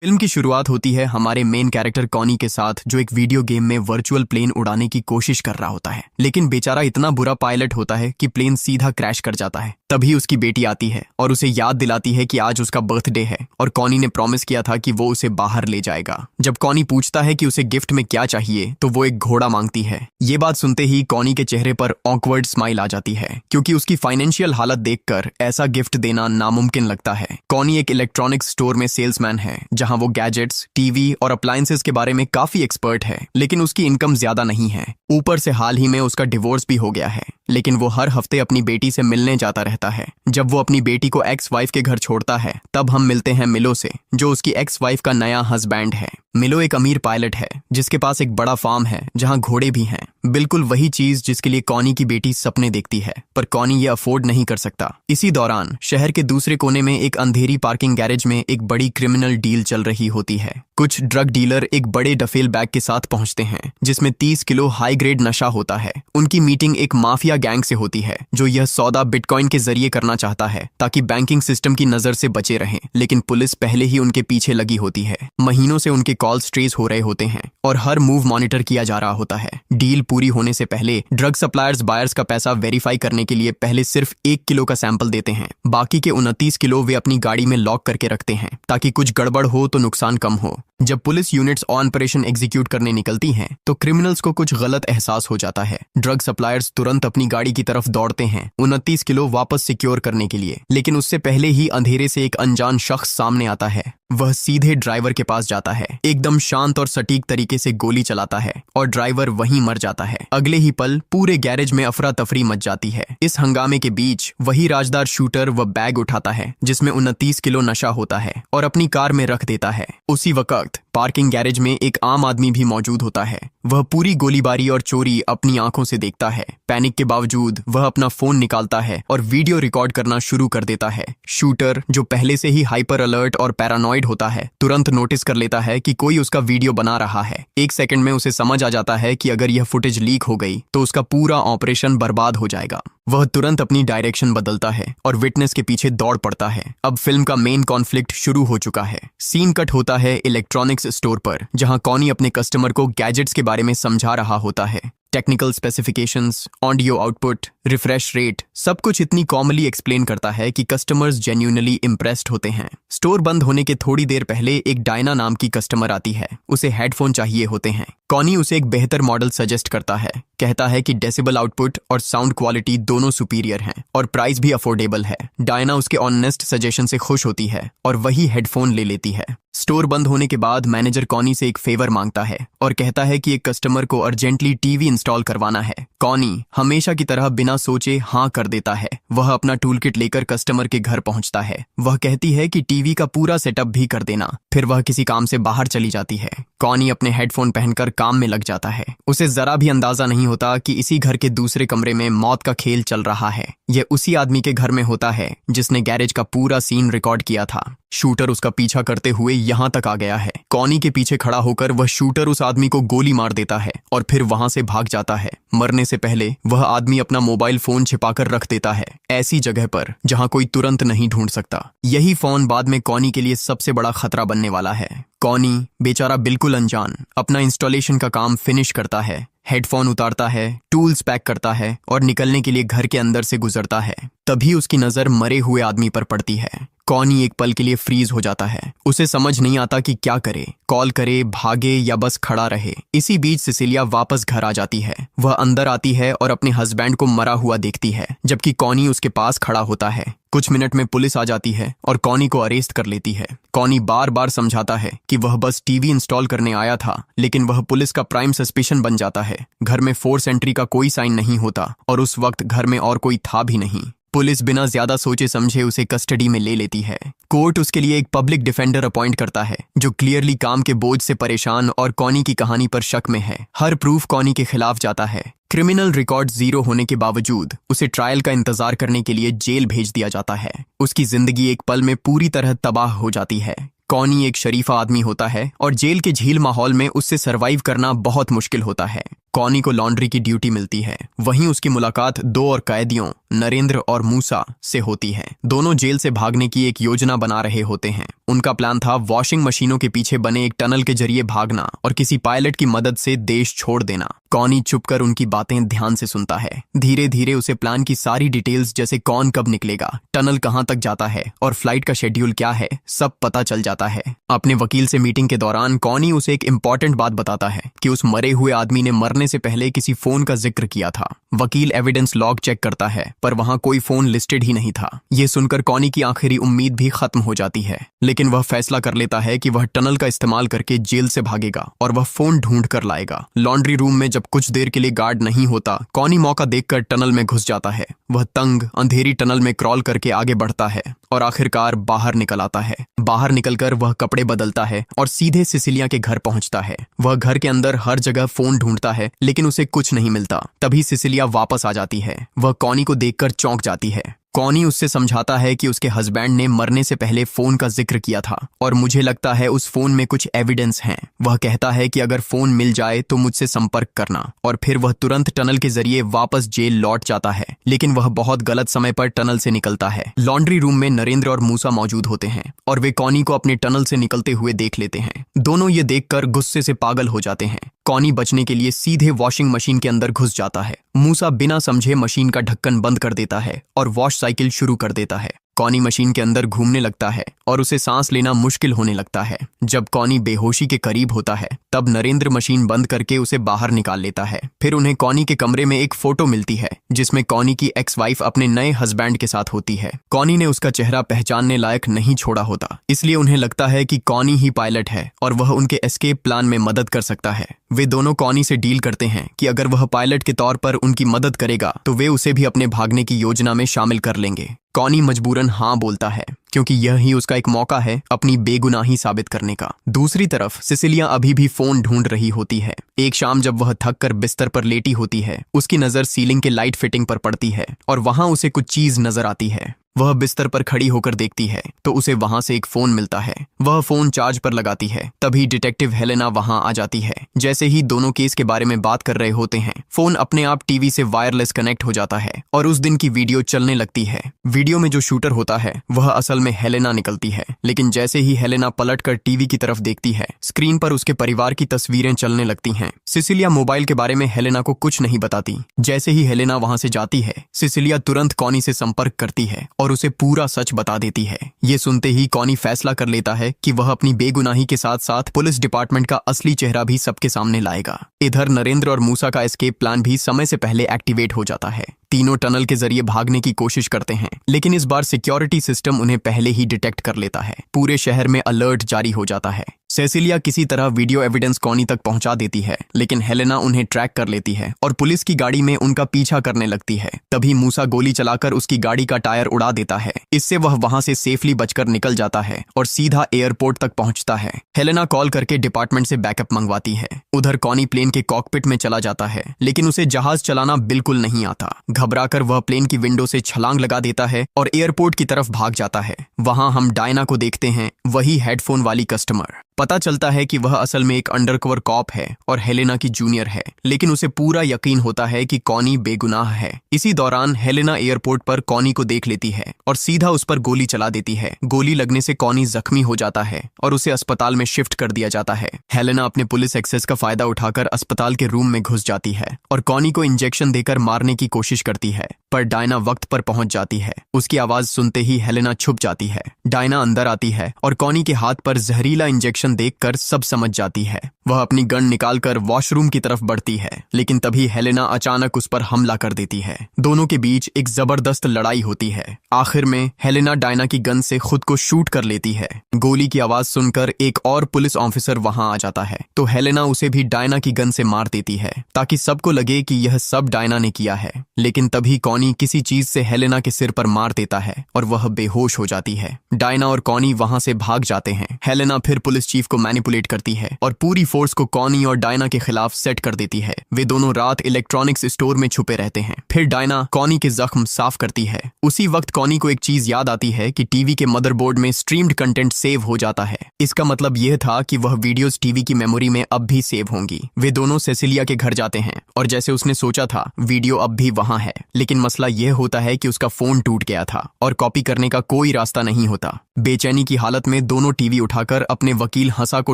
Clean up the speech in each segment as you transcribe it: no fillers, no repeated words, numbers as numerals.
Film की शुरुआत होती है हमारे मेन कैरेक्टर कॉनी के साथ, जो एक वीडियो गेम में वर्चुअल प्लेन उड़ाने की कोशिश कर रहा होता है, लेकिन बेचारा इतना बुरा पायलट होता है कि प्लेन सीधा क्रैश कर जाता है। तभी उसकी बेटी आती है और उसे याद दिलाती है कि आज उसका बर्थडे है और कॉनी ने प्रॉमिस किया था कि वो उसे बाहर ले जाएगा। जब कॉनी पूछता है कि उसे गिफ्ट में क्या चाहिए तो वो एक घोड़ा मांगती है। ये बात सुनते ही कॉनी के चेहरे पर ऑकवर्ड स्माइल आ जाती है, क्योंकि उसकी फाइनेंशियल हालत देखकर ऐसा गिफ्ट देना नामुमकिन लगता है। कॉनी एक इलेक्ट्रॉनिक्स स्टोर में सेल्समैन है, जहां वो गैजेट्स, टीवी और अप्लायंसेस के बारे में काफी एक्सपर्ट है, लेकिन उसकी इनकम ज्यादा नहीं है। ऊपर से हाल ही में उसका डिवोर्स भी हो गया है, लेकिन वो हर हफ्ते अपनी बेटी से मिलने जाता रहता है। जब वो अपनी बेटी को एक्स वाइफ के घर छोड़ता है तब हम मिलते हैं मिलो से, जो उसकी एक्स वाइफ का नया हस्बैंड है। मिलो एक अमीर पायलट है जिसके पास एक बड़ा फार्म है जहां घोड़े भी हैं, बिल्कुल वही चीज जिसके लिए कॉनी की बेटी सपने देखती है, पर कॉनी ये अफोर्ड नहीं कर सकता। इसी दौरान शहर के दूसरे कोने में एक अंधेरी पार्किंग गैरेज में एक बड़ी क्रिमिनल डील चल रही होती है। कुछ ड्रग डीलर एक बड़े डफेल बैग के साथ पहुंचते हैं जिसमें 30 किलो हाई ग्रेड नशा होता है। उनकी मीटिंग एक माफिया गैंग से होती है जो यह सौदा बिटकॉइन के जरिए करना चाहता है ताकि बैंकिंग सिस्टम की नजर से बचे रहें, लेकिन पुलिस पहले ही उनके पीछे लगी होती है। महीनों से उनके कॉल्स ट्रेस हो रहे होते हैं और हर मूव मॉनिटर किया जा रहा होता है। डील पूरी होने से पहले ड्रग सप्लायर्स बायर्स का पैसा वेरीफाई करने के लिए पहले सिर्फ 1 किलो का सैंपल देते हैं, बाकी के 29 किलो वे अपनी गाड़ी में लॉक करके रखते हैं ताकि कुछ गड़बड़ हो तो नुकसान कम हो। जब पुलिस यूनिट्स ऑपरेशन एग्जीक्यूट करने निकलती हैं तो क्रिमिनल्स को कुछ गलत एहसास हो जाता है। ड्रग सप्लायर्स तुरंत अपनी गाड़ी की तरफ दौड़ते हैं 29 किलो वापस सिक्योर करने के लिए, लेकिन उससे पहले ही अंधेरे से एक अनजान शख्स सामने आता है। वह सीधे ड्राइवर के पास जाता है, एकदम शांत और सटीक तरीके से गोली चलाता है और ड्राइवर वहीं मर जाता है। अगले ही पल पूरे गैरेज में अफरा तफरी मच जाती है। इस हंगामे के बीच वही राजदार शूटर वह बैग उठाता है जिसमें 29 किलो नशा होता है और अपनी कार में रख देता है। उसी वक्त पार्किंग गैरेज में एक आम आदमी भी मौजूद होता है। वह पूरी गोलीबारी और चोरी अपनी आंखों से देखता है। पैनिक के बावजूद वह अपना फोन निकालता है और वीडियो रिकॉर्ड करना शुरू कर देता है। शूटर, जो पहले से ही हाइपर अलर्ट और पैरानॉइड होता है, तुरंत नोटिस कर लेता है कि कोई उसका वीडियो बना रहा है। 1 सेकंड में उसे समझ आ जाता है कि अगर यह फुटेज लीक हो गई तो उसका पूरा ऑपरेशन बर्बाद हो जाएगा। वह तुरंत अपनी डायरेक्शन बदलता है और विटनेस के पीछे दौड़ पड़ता है। अब फिल्म का मेन कॉन्फ्लिक्ट शुरू हो चुका है। सीन कट होता है इलेक्ट्रॉनिक्स स्टोर पर, जहां कॉनी अपने कस्टमर को गैजेट्स के बारे में समझा रहा होता है। Technical specifications, audio output, refresh rate, सब कुछ इतनी कॉमनली एक्सप्लेन करता है कि कस्टमर्स जेन्युइनली इम्प्रेस्ड होते हैं। स्टोर बंद होने के थोड़ी देर पहले एक डायना नाम की कस्टमर आती है। उसे हेडफोन चाहिए होते हैं। कॉनी उसे एक बेहतर मॉडल सजेस्ट करता है, कहता है कि डेसिबल आउटपुट और साउंड क्वालिटी दोनों सुपीरियर हैं और प्राइस भी अफोर्डेबल है। डायना उसके ऑनेस्ट सजेशन से खुश होती है और वही हेडफोन ले लेती है। स्टोर बंद होने के बाद मैनेजर कॉनी से एक फेवर मांगता है और कहता है कि एक कस्टमर को अर्जेंटली टीवी इंस्टॉल करवाना है। कॉनी हमेशा की तरह बिना सोचे हाँ कर देता है। वह अपना टूल किट लेकर कस्टमर के घर पहुंचता है। वह कहती है कि टीवी का पूरा सेटअप भी कर देना, फिर वह किसी काम से बाहर चली जाती है। कॉनी अपने हेडफोन पहनकर काम में लग जाता है। उसे जरा भी अंदाजा नहीं होता कि इसी घर के दूसरे कमरे में मौत का खेल चल रहा है। यह उसी आदमी के घर में होता है जिसने गैरेज का पूरा सीन रिकॉर्ड किया था। शूटर उसका पीछा करते हुए यहाँ तक आ गया है। कॉनी के पीछे खड़ा होकर वह शूटर उस आदमी को गोली मार देता है और फिर वहां से भाग जाता है। मरने से पहले वह आदमी अपना मोबाइल फोन छिपाकर रख देता है, ऐसी जगह पर जहां कोई तुरंत नहीं ढूंढ सकता। यही फोन बाद में कॉनी के लिए सबसे बड़ा खतरा बनने वाला है। कॉनी बेचारा बिल्कुल अनजान अपना इंस्टॉलेशन का काम फिनिश करता है, हेडफोन उतारता है, टूल्स पैक करता है और निकलने के लिए घर के अंदर से गुजरता है। तभी उसकी नजर मरे हुए आदमी पर पड़ती है। कॉनी एक पल के लिए फ्रीज हो जाता है। उसे समझ नहीं आता कि क्या करे, कॉल करे, भागे या बस खड़ा रहे। इसी बीच सिसिलिया वापस घर आ जाती है। वह अंदर आती है और अपने हस्बैंड को मरा हुआ देखती है, जबकि कॉनी उसके पास खड़ा होता है। कुछ मिनट में पुलिस आ जाती है और कॉनी को अरेस्ट कर लेती है। कॉनी बार बार समझाता है कि वह बस टीवी इंस्टॉल करने आया था, लेकिन वह पुलिस का प्राइम सस्पिशन बन जाता है। घर में फोर्स एंट्री का कोई साइन नहीं होता और उस वक्त घर में और कोई था भी नहीं। पुलिस बिना ज्यादा सोचे समझे उसे कस्टडी में ले लेती है। कोर्ट उसके लिए एक पब्लिक डिफेंडर अपॉइंट करता है जो क्लियरली काम के बोझ से परेशान और कॉनी की कहानी पर शक में है। हर प्रूफ कॉनी के खिलाफ जाता है। क्रिमिनल रिकॉर्ड 0 होने के बावजूद उसे ट्रायल का इंतजार करने के लिए जेल भेज दिया जाता है। उसकी जिंदगी एक पल में पूरी तरह तबाह हो जाती है। कॉनी एक शरीफा आदमी होता है और जेल के झील माहौल में उससे सरवाइव करना बहुत मुश्किल होता है। कॉनी को लॉन्ड्री की ड्यूटी मिलती है। वहीं उसकी मुलाकात दो और कैदियों नरेंद्र और मूसा से होती है। दोनों जेल से भागने की एक योजना बना रहे होते हैं। उनका प्लान था वॉशिंग मशीनों के पीछे बने एक टनल के जरिए भागना और किसी पायलट की मदद से देश छोड़ देना। कॉनी चुपकर उनकी बातें ध्यान से सुनता है। धीरे धीरे उसे प्लान की सारी डिटेल्स, जैसे कौन कब निकलेगा, टनल कहां तक जाता है और फ्लाइट का शेड्यूल क्या है, सब पता चल जाता है। अपने वकील से मीटिंग के दौरान कॉनी उसे एक इंपॉर्टेंट बात बताता है कि उस मरे हुए आदमी ने मरने से पहले किसी फोन का जिक्र किया था। वकील एविडेंस लॉग चेक करता है पर वहां कोई फोन लिस्टेड ही नहीं था। ये सुनकर कॉनी की आखिरी उम्मीद भी खत्म हो जाती है, लेकिन वह फैसला कर लेता है कि वह टनल का इस्तेमाल करके जेल से भागेगा और वह फोन ढूंढ कर लाएगा। लॉन्ड्री रूम में जब कुछ देर के लिए गार्ड नहीं होता, कॉनी मौका देखकर टनल में घुस जाता है। वह तंग अंधेरी टनल में क्रॉल करके आगे बढ़ता है और आखिरकार बाहर निकल आता है। बाहर निकलकर वह कपड़े बदलता है और सीधे सिसिलिया के घर पहुंचता है। वह घर के अंदर हर जगह फोन ढूंढता है लेकिन उसे कुछ नहीं मिलता। तभी सिसिलिया वापस आ जाती है। वह कॉनी को देखकर चौंक जाती है। कॉनी उससे समझाता है कि उसके हस्बैंड ने मरने से पहले फोन का जिक्र किया था और मुझे लगता है उस फोन में कुछ एविडेंस हैं। वह कहता है कि अगर फोन मिल जाए तो मुझसे संपर्क करना, और फिर वह तुरंत टनल के जरिए वापस जेल लौट जाता है। लेकिन वह बहुत गलत समय पर टनल से निकलता है। लॉन्ड्री रूम में नरेंद्र और मूसा मौजूद होते हैं और वे कॉनी को अपने टनल से निकलते हुए देख लेते हैं। दोनों ये देखकर गुस्से से पागल हो जाते हैं। कॉनी बचने के लिए सीधे वॉशिंग मशीन के अंदर घुस जाता है। मूसा बिना समझे मशीन का ढक्कन बंद कर देता है और वॉश साइकिल शुरू कर देता है। कॉनी मशीन के अंदर घूमने लगता है और उसे सांस लेना मुश्किल होने लगता है। जब कॉनी बेहोशी के करीब होता है तब नरेंद्र मशीन बंद करके उसे बाहर निकाल लेता है। फिर उन्हें कॉनी के कमरे में एक फोटो मिलती है जिसमें कॉनी की एक्स वाइफ अपने नए हस्बैंड के साथ होती है। कॉनी ने उसका चेहरा पहचानने लायक नहीं छोड़ा होता, इसलिए उन्हें लगता है कि कॉनी ही पायलट है और वह उनके एस्केप प्लान में मदद कर सकता है। वे दोनों कॉनी से डील करते हैं कि अगर वह पायलट के तौर पर उनकी मदद करेगा तो वे उसे भी अपने भागने की योजना में शामिल कर लेंगे। कॉनी मजबूरन हाँ बोलता है क्योंकि यह ही उसका एक मौका है अपनी बेगुनाही साबित करने का। दूसरी तरफ सिसिलिया अभी भी फोन ढूंढ रही होती है। एक शाम जब वह थक कर बिस्तर पर लेटी होती है, उसकी नजर सीलिंग के लाइट फिटिंग पर पड़ती है और वहां उसे कुछ चीज नजर आती है। वह बिस्तर पर खड़ी होकर देखती है तो उसे वहां से एक फोन मिलता है। वह फोन चार्ज पर लगाती है। तभी डिटेक्टिव हेलेना वहां आ जाती है। जैसे ही दोनों केस के बारे में बात कर रहे होते हैं, फोन अपने आप टीवी से वायरलेस कनेक्ट हो जाता है और उस दिन की वीडियो चलने लगती है। वीडियो में जो शूटर होता है वह असल में हेलेना निकलती है, लेकिन जैसे ही हेलेना पलटकर टीवी की तरफ देखती है, स्क्रीन पर उसके परिवार की तस्वीरें चलने लगती हैं। सिसिलिया मोबाइल के बारे में हेलेना को कुछ नहीं बताती। जैसे ही हेलेना वहां से जाती है, सिसिलिया तुरंत कॉनी से संपर्क करती है और उसे पूरा सच बता देती है। ये सुनते ही कॉनी फैसला कर लेता है कि वह अपनी बेगुनाही के साथ साथ पुलिस डिपार्टमेंट का असली चेहरा भी सबके सामने लाएगा। इधर नरेंद्र और मूसा का एस्केप प्लान भी समय से पहले एक्टिवेट हो जाता है। तीनों टनल के जरिए भागने की कोशिश करते हैं, लेकिन इस बार सिक्योरिटी सिस्टम उन्हें पहले ही डिटेक्ट कर लेता है। पूरे शहर में अलर्ट जारी हो जाता है। सेसिलिया किसी तरह वीडियो एविडेंस कॉनी तक पहुंचा देती है, लेकिन हेलेना उन्हें ट्रैक कर लेती है और पुलिस की गाड़ी में उनका पीछा करने लगती है। तभी मूसा गोली चलाकर उसकी गाड़ी का टायर उड़ा देता है। इससे वह वहां से सेफली बचकर निकल जाता है और सीधा एयरपोर्ट तक पहुंचता है। हेलेना कॉल करके डिपार्टमेंट से बैकअप मंगवाती है। उधर कॉनी प्लेन के कॉकपिट में चला जाता है, लेकिन उसे जहाज चलाना बिल्कुल नहीं आता। घबराकर वह प्लेन की विंडो से छलांग लगा देता है और एयरपोर्ट की तरफ भाग जाता है। वहां हम डायना को देखते हैं, वही हेडफोन वाली कस्टमर। पता चलता है कि वह असल में एक अंडरकवर कॉप है और हेलेना की जूनियर है, लेकिन उसे पूरा यकीन होता है कि कॉनी बेगुनाह है। इसी दौरान हेलेना एयरपोर्ट पर कॉनी को देख लेती है और सीधा उस पर गोली चला देती है। गोली लगने से कॉनी जख्मी हो जाता है और उसे अस्पताल में शिफ्ट कर दिया जाता है। हेलेना अपने पुलिस एक्सेस का फायदा उठाकर अस्पताल के रूम में घुस जाती है और कॉनी को इंजेक्शन देकर मारने की कोशिश करती है, पर डायना वक्त पर पहुंच जाती है। उसकी आवाज सुनते ही हेलेना छुप जाती है। डायना अंदर आती है और कॉनी के हाथ पर जहरीला इंजेक्शन देखकर सब समझ जाती है। वह अपनी गन निकालकर वॉशरूम की तरफ बढ़ती है, लेकिन तभी हेलेना अचानक उस पर हमला कर देती है। दोनों के बीच एक जबरदस्त लड़ाई होती है। आखिर में हेलेना डायना की गन से खुद को शूट कर लेती है। गोली की आवाज सुनकर एक और पुलिस ऑफिसर वहां आ जाता है, तो हेलेना उसे भी डायना की गन से मार देती है ताकि सबको लगे कि यह सब डायना ने किया है। लेकिन तभी कॉनी किसी चीज से हेलेना के सिर पर मार देता है और वह बेहोश हो जाती है। डायना और कॉनी वहां से भाग जाते हैं। हेलेना फिर पुलिस चीफ को मैनिपुलेट करती है और पूरी फोर्स को कॉनी और डायना के खिलाफ सेट कर देती है। वे दोनों रात इलेक्ट्रॉनिक्स स्टोर में छुपे रहते हैं। फिर डायना कॉनी के जख्म साफ करती है। उसी वक्त कॉनी को एक चीज याद आती है कि टीवी के मदरबोर्ड में स्ट्रीम्ड कंटेंट सेव हो जाता है। इसका मतलब यह था कि वह वीडियोस टीवी की मेमोरी में अब भी सेव होंगी। वे दोनों सेसिलिया के घर जाते हैं और जैसे उसने सोचा था वीडियो अब भी वहां है, लेकिन मसला यह होता है कि उसका फोन टूट गया था और कॉपी करने का कोई रास्ता नहीं होता। बेचैनी की हालत में दोनों टीवी उठाकर अपने वकील हंसा को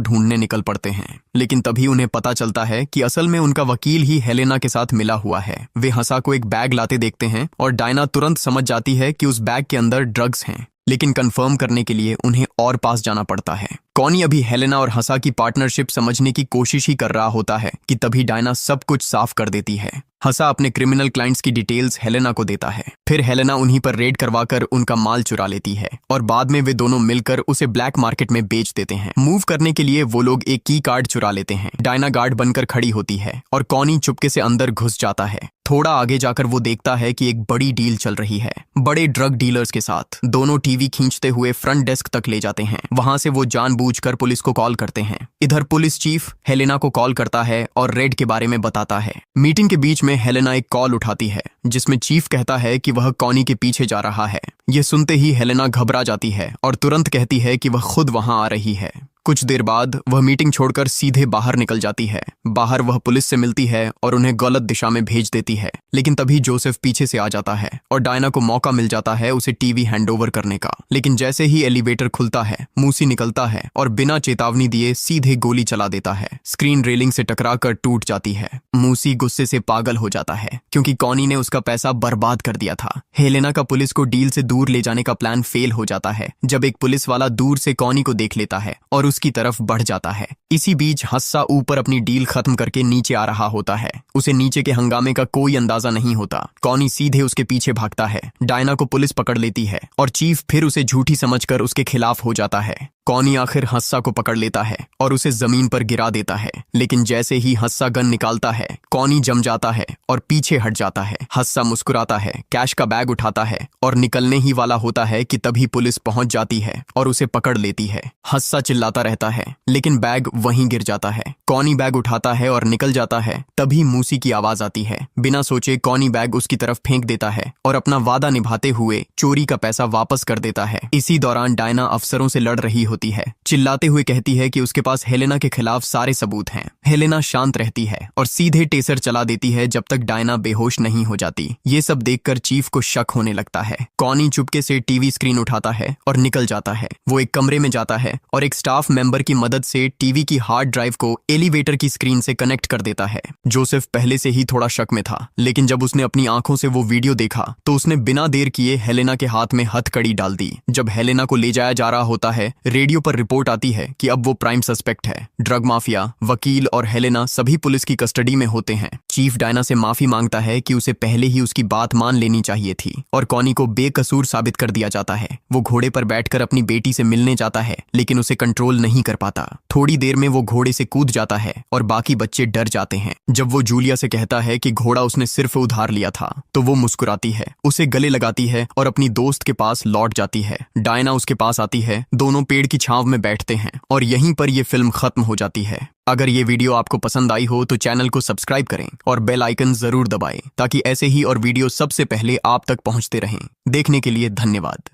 ढूंढने निकल पड़ते हैं, लेकिन तभी उन्हें पता चलता है कि असल में उनका वकील ही हेलेना के साथ मिला हुआ है। वे हंसा को एक बैग लाते देखते हैं और डायना तुरंत समझ जाती है कि उस बैग के अंदर ड्रग्स हैं, लेकिन कंफर्म करने के लिए उन्हें और पास जाना पड़ता है। कॉनी अभी हेलेना और हंसा की पार्टनरशिप समझने की कोशिश ही कर रहा होता है कि तभी डायना सब कुछ साफ कर देती है। हंसा अपने क्रिमिनल क्लाइंट्स की डिटेल्स हेलेना को देता है। फिर हेलेना उन्हीं पर रेड करवाकर उनका माल चुरा लेती है और बाद में वे दोनों मिलकर उसे ब्लैक मार्केट में बेच देते हैं। मूव करने के लिए वो लोग एक की कार्ड चुरा लेते हैं। डायना गार्ड बनकर खड़ी होती है और कॉनी चुपके से अंदर घुस जाता है। थोड़ा आगे जाकर वो देखता है कि एक बड़ी डील चल रही है बड़े ड्रग डीलर्स के साथ। दोनों टीवी खींचते हुए फ्रंट डेस्क तक ले जाते हैं। वहां से वो जानबूझकर पुलिस को कॉल करते हैं। इधर पुलिस चीफ हेलेना को कॉल करता है और रेड के बारे में बताता है। मीटिंग के बीच में हेलेना एक कॉल उठाती है जिसमें चीफ कहता है कि वह कॉनी के पीछे जा रहा है। ये सुनते ही हेलेना घबरा जाती है और तुरंत कहती है कि वह खुद वहां आ रही है। कुछ देर बाद वह मीटिंग छोड़कर सीधे बाहर निकल जाती है। बाहर वह पुलिस से मिलती है और उन्हें गलत दिशा में भेज देती है, लेकिन तभी जोसेफ पीछे से आ जाता है और डायना को मौका मिल जाता है उसे टीवी हैंडओवर करने का। लेकिन जैसे ही एलिवेटर खुलता है, मूसी निकलता है और बिना चेतावनी दिए सीधे गोली चला देता है। स्क्रीन रेलिंग से टकराकर टूट जाती है। मूसी गुस्से से पागल हो जाता है क्योंकि कॉनी ने उसका पैसा बर्बाद कर दिया था। हेलेना का पुलिस को डील से दूर ले जाने का प्लान फेल हो जाता है जब एक पुलिस वाला दूर से कॉनी को देख लेता है और उसकी तरफ बढ़ जाता है। इसी बीच हस्सा ऊपर अपनी डील खत्म करके नीचे आ रहा होता है। उसे नीचे के हंगामे का कोई अंदाजा नहीं होता। कॉनी सीधे उसके पीछे भागता है। डायना को पुलिस पकड़ लेती है और चीफ फिर उसे झूठी समझकर उसके खिलाफ हो जाता है। कॉनी आखिर हस्सा को पकड़ लेता है और उसे जमीन पर गिरा देता है, लेकिन जैसे ही हस्सा गन निकालता है कॉनी जम जाता है और पीछे हट जाता है। हस्सा मुस्कुराता है, कैश का बैग उठाता है और निकलने ही वाला होता है कि तभी पुलिस पहुंच जाती है और उसे पकड़ लेती है। हस्सा चिल्लाता रहता है लेकिन बैग वहीं गिर जाता है। कॉनी बैग उठाता है और निकल जाता है। तभी मूसी की आवाज आती है। बिना सोचे कॉनी बैग उसकी तरफ फेंक देता है और अपना वादा निभाते हुए चोरी का पैसा वापस कर देता है। इसी दौरान डायना अफसरों से लड़ रही होती है। चिल्लाते हुए कहती है कि उसके पास हेलेना के खिलाफ सारे सबूत हैं। हेलेना शांत रहती है और सीधे टेसर चला देती है जब तक डायना बेहोश नहीं हो जाती। ये सब देखकर चीफ को शक होने लगता है। कॉनी चुपके से टीवी स्क्रीन उठाता है और निकल जाता है। वो एक कमरे में जाता है और एक स्टाफ मेंबर की मदद से टीवी की हार्ड ड्राइव को एलिवेटर की स्क्रीन से कनेक्ट कर देता है। जोसेफ पहले से ही थोड़ा शक में था, लेकिन जब उसने अपनी आंखों से वो वीडियो देखा तो उसने बिना देर किए हेलेना के हाथ में हथकड़ी डाल दी। जब हेलेना को ले जाया जा रहा होता है, रेडियो पर रिपोर्ट आती है कि अब वो प्राइम सस्पेक्ट है। ड्रग माफिया, वकील और हेलेना सभी पुलिस की कस्टडी में होते हैं। चीफ डायना से माफी मांगता है कि उसे पहले ही उसकी बात मान लेनी चाहिए थी और कॉनी को बेकसूर साबित कर दिया जाता है। वो घोड़े पर बैठकर अपनी बेटी से मिलने जाता है, लेकिन उसे कंट्रोल नहीं कर पाता। थोड़ी देर में वो घोड़े से कूद जाता है और बाकी बच्चे डर जाते हैं। जब वो जूलिया से कहता है कि घोड़ा उसने सिर्फ उधार लिया था, तो वो मुस्कुराती है, उसे गले लगाती है और अपनी दोस्त के पास लौट जाती है। डायना उसके पास आती है। दोनों पेड़ की छांव में बैठते हैं और यहीं पर ये फिल्म खत्म हो जाती है। अगर ये वीडियो आपको पसंद आई हो तो चैनल को सब्सक्राइब करें और बेल आइकन जरूर दबाएं ताकि ऐसे ही और वीडियो सबसे पहले आप तक पहुंचते रहें। देखने के लिए धन्यवाद।